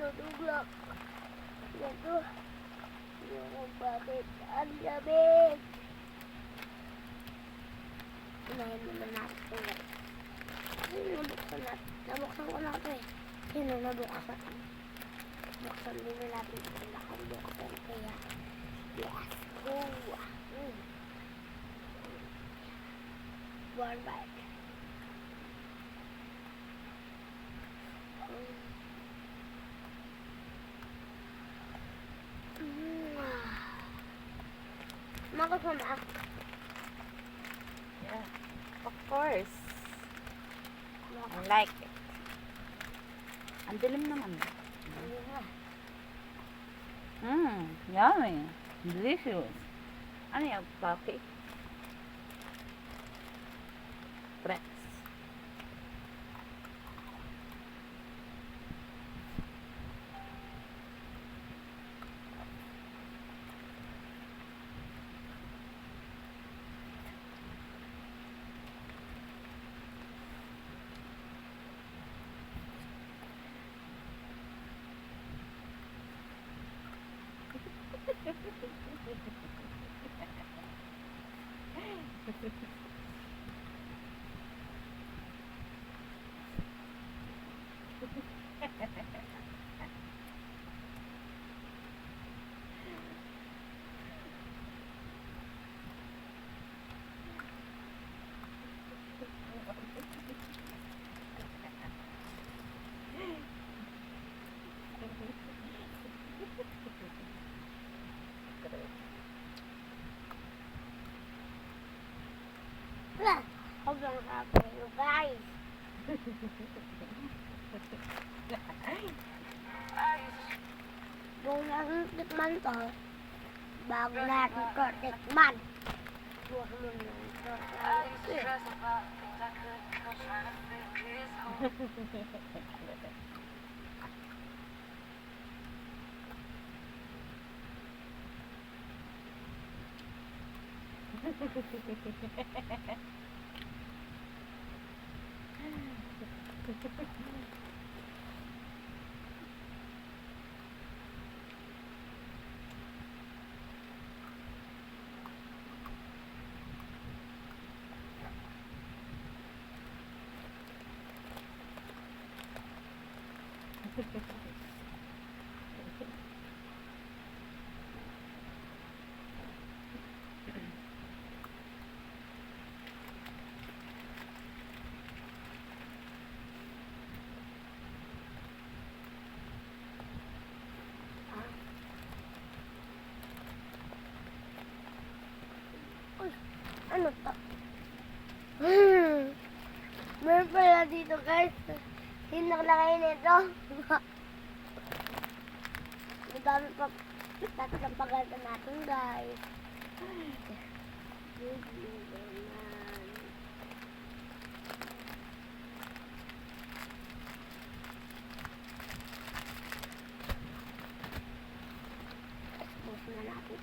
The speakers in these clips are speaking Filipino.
Tutuglak. Ito. Yung bakit ang lamig. Unahin naman natin ito. Nabuksan natin. Nabuksan ko na ito eh. Sino nabuksan? Buksan din na natin ito. Nakabuksan kaya. Let's go. One bite. Magustuhan ba? Yeah, of course. I like it. Ang dilim naman. Yummy. Delicious. Ano yung puppy? Press. Sobrang happy nyo guys. Kung natikman to, bago natin to tikman. Bukas mo yung ano to? Meron pala dito guys. Yung nakalagay nito. Madami pa tatapagan natin guys. Expose na natin.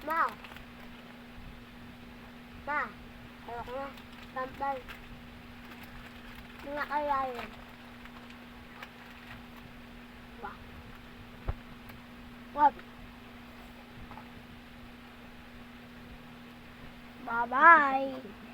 Ma! Ma! Ayoko na. Sampal. Mga kaya yun. Ba? Wag. Bye-bye!